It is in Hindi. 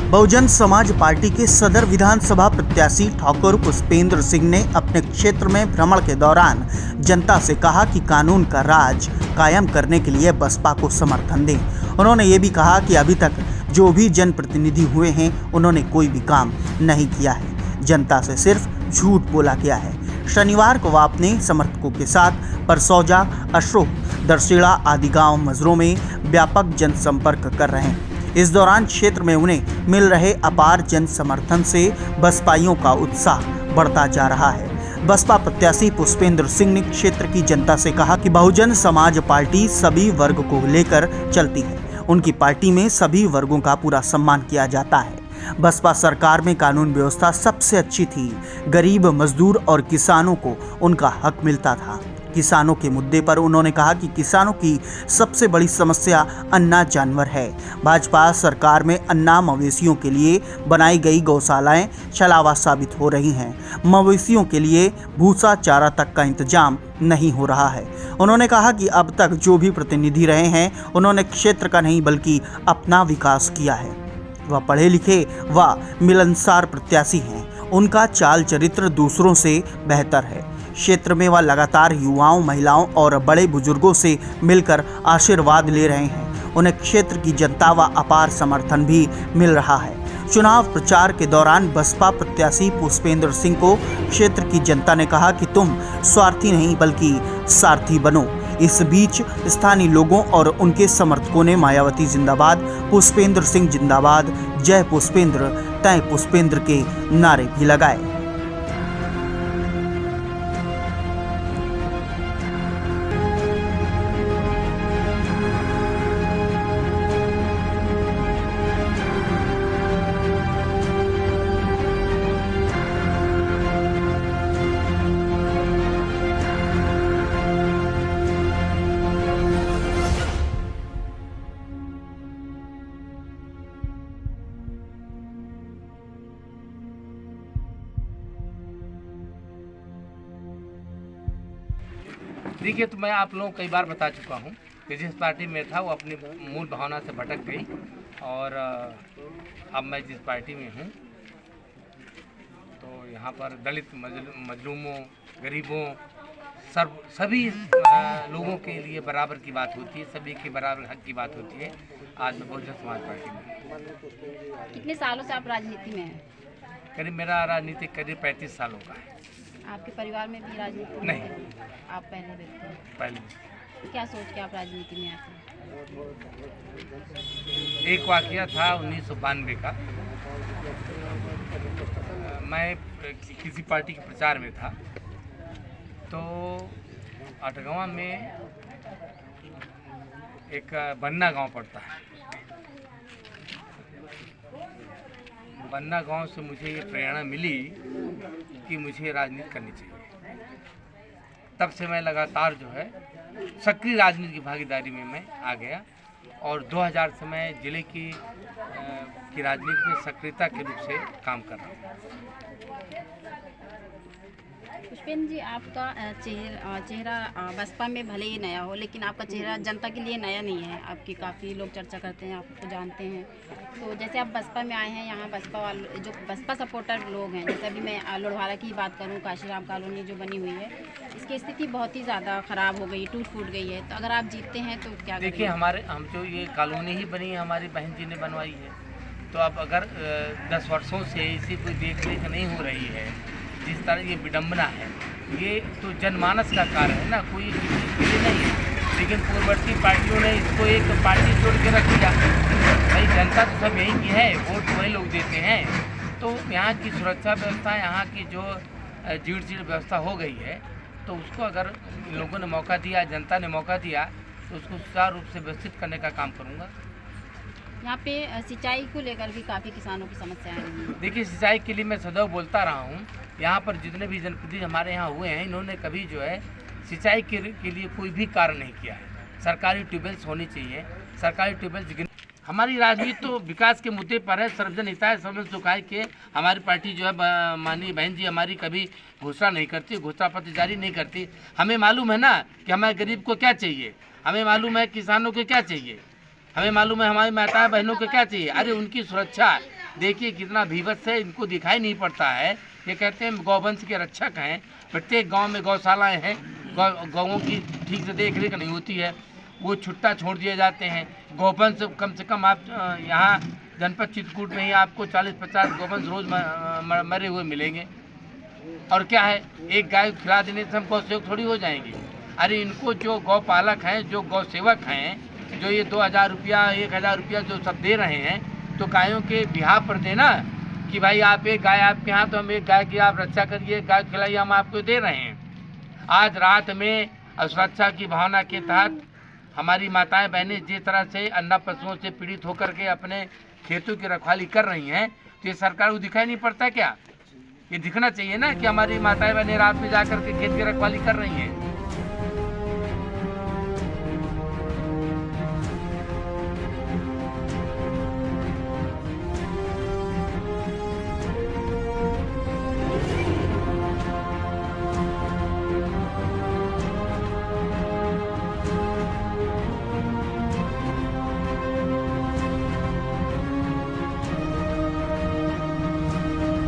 बहुजन समाज पार्टी के सदर विधानसभा प्रत्याशी ठाकुर पुष्पेंद्र सिंह ने अपने क्षेत्र में भ्रमण के दौरान जनता से कहा कि कानून का राज कायम करने के लिए बसपा को समर्थन दें। उन्होंने ये भी कहा कि अभी तक जो भी जनप्रतिनिधि हुए हैं उन्होंने कोई भी काम नहीं किया है, जनता से सिर्फ झूठ बोला गया है। शनिवार को वह अपने समर्थकों के साथ परसौजा, अशोक, दरसेड़ा आदि गांव मजरों में व्यापक जनसंपर्क कर रहे हैं। इस दौरान क्षेत्र में उन्हें मिल रहे अपार जन समर्थन से बसपाइयों का उत्साह बढ़ता जा रहा है। बसपा प्रत्याशी पुष्पेंद्र सिंह ने क्षेत्र की जनता से कहा कि बहुजन समाज पार्टी सभी वर्ग को लेकर चलती है। उनकी पार्टी में सभी वर्गों का पूरा सम्मान किया जाता है। बसपा सरकार में कानून व्यवस्था सबसे अच्छी थी। गरीब, मजदूर और किसानों को उनका हक मिलता था। किसानों के मुद्दे पर उन्होंने कहा कि किसानों की सबसे बड़ी समस्या अन्ना जानवर है। भाजपा सरकार में अन्ना मवेशियों के लिए बनाई गई गौशालाएं छलावा साबित हो रही हैं। मवेशियों के लिए भूसा चारा तक का इंतजाम नहीं हो रहा है। उन्होंने कहा कि अब तक जो भी प्रतिनिधि रहे हैं उन्होंने क्षेत्र का नहीं बल्कि अपना विकास किया है। वह पढ़े लिखे व मिलनसार प्रत्याशी हैं। उनका चाल चरित्र दूसरों से बेहतर है। क्षेत्र में वह लगातार युवाओं, महिलाओं और बड़े बुजुर्गों से मिलकर आशीर्वाद ले रहे हैं। उन्हें क्षेत्र की जनता व अपार समर्थन भी मिल रहा है। चुनाव प्रचार के दौरान बसपा प्रत्याशी पुष्पेंद्र सिंह को क्षेत्र की जनता ने कहा कि तुम स्वार्थी नहीं बल्कि सारथी बनो। इस बीच स्थानीय लोगों और उनके समर्थकों ने मायावती जिंदाबाद, पुष्पेंद्र सिंह जिंदाबाद, जय पुष्पेंद्र, तय पुष्पेंद्र के नारे भी लगाए। देखिए, तो मैं आप लोगों को कई बार बता चुका हूँ कि जिस पार्टी में था वो अपनी मूल भावना से भटक गई और अब मैं जिस पार्टी में हूँ तो यहाँ पर दलित, मजलूमों, गरीबों, सभी लोगों के लिए बराबर की बात होती है, सभी के बराबर हक की बात होती है। आज मैं बहुजन समाज पार्टी में। कितने सालों से आप राजनीति में हैं? करीब मेरा राजनीतिक करीब 35 सालों का है। आपके परिवार में भी राजनीति में नहीं, आप पहले व्यक्ति हैं? पहले। क्या सोच के आप राजनीति में आते हैं? एक वाकया था 1992 का। मैं किसी पार्टी के प्रचार में था तो अटगवा में एक बन्ना गांव पड़ता है। बन्ना गांव से मुझे ये प्रेरणा मिली कि मुझे राजनीति करनी चाहिए। तब से मैं लगातार जो है सक्रिय राजनीति की भागीदारी में मैं आ गया और 2000 से मैं जिले की राजनीति में सक्रियता के रूप से काम कर रहा हूँ। पुष्पेंद्र जी, आपका चेहरा बसपा में भले ही नया हो लेकिन आपका चेहरा जनता के लिए नया नहीं है। आपकी काफ़ी लोग चर्चा करते हैं, आपको जानते हैं। तो जैसे आप बसपा में आए हैं, यहाँ बसपा वाले जो बसपा सपोर्टर लोग हैं, जैसे अभी मैं लोढ़वाड़ा की बात करूँ, काशीराम कॉलोनी जो बनी हुई है, इसकी स्थिति बहुत ही ज़्यादा ख़राब हो गई, टूट फूट गई है। तो अगर आप जीतते हैं तो क्या देखिए, हम जो ये कॉलोनी ही बनी है, हमारी बहन जी ने बनवाई है। तो अब अगर 10 वर्षों से इसी कोई देख रेख नहीं हो रही है, जिस तरह ये विडम्बना है, ये तो जनमानस का कार्य है ना, कोई इसके लिए नहीं है। लेकिन पूर्ववर्ती पार्टियों ने इसको एक पार्टी जोड़ के रख दिया। भाई, जनता तो सब यही की है, वोट वही लोग देते हैं। तो यहाँ की सुरक्षा व्यवस्था, यहाँ की जो जीर्ण व्यवस्था हो गई है, तो उसको अगर लोगों ने मौका दिया, जनता ने मौका दिया, तो उसको सुचारू रूप से व्यवस्थित करने का काम करूँगा। यहाँ पे सिंचाई को लेकर भी काफ़ी किसानों की समस्याएं हैं। देखिए, सिंचाई के लिए मैं सदैव बोलता रहा हूँ। यहाँ पर जितने भी जनप्रतिनिधि हमारे यहाँ हुए हैं, इन्होंने कभी जो है सिंचाई के लिए कोई भी कार्य नहीं किया है। सरकारी ट्यूबवेल्स होनी चाहिए, सरकारी ट्यूबवेल्स। हमारी राजनीति तो विकास के मुद्दे पर है, सर्वजन हिताय सर्वजन सुखाय के। हमारी पार्टी जो है, माननीय बहन जी हमारी कभी घोषणा नहीं करती, घोषणा पत्र जारी नहीं करती। हमें मालूम है ना कि हमारे गरीब को क्या चाहिए, हमें मालूम है किसानों को क्या चाहिए, हमें मालूम है हमारी माताएं बहनों को क्या चाहिए। अरे उनकी सुरक्षा देखिए कितना भीभत्स है, इनको दिखाई नहीं पड़ता है। ये कहते हैं गौवंश के रक्षक हैं, प्रत्येक गांव में गौशालाएं हैं, गौओं की ठीक से देख रेख नहीं होती है, वो छुट्टा छोड़ दिए जाते हैं। गौवंश कम से कम आप यहाँ जनपद चित्रकूट में ही आपको 40-50 गौवंश रोज मरे हुए मिलेंगे। और क्या है, एक गाय खिला देने से हम गौ सेवक थोड़ी हो जाएंगे। अरे इनको जो गौ पालक हैं, जो गौ सेवक हैं, जो ये 2000 रुपया 1000 रुपया जो सब दे रहे हैं, तो गायों के बिहार पर देना कि भाई आप एक गाय आपके यहाँ, तो हम एक गाय की आप रक्षा करिए, गाय खिलाइए, हम आपको दे रहे हैं। आज रात में सुरक्षा की भावना के तहत हमारी माताएं बहनें जिस तरह से अन्ना पशुओं से पीड़ित होकर के अपने खेतों की रखवाली कर रही हैं, तो ये सरकार को दिखाई नहीं पड़ता क्या? ये दिखना चाहिए ना कि हमारी माताएं बहनें रात में जाकर के खेत की रखवाली कर रही हैं।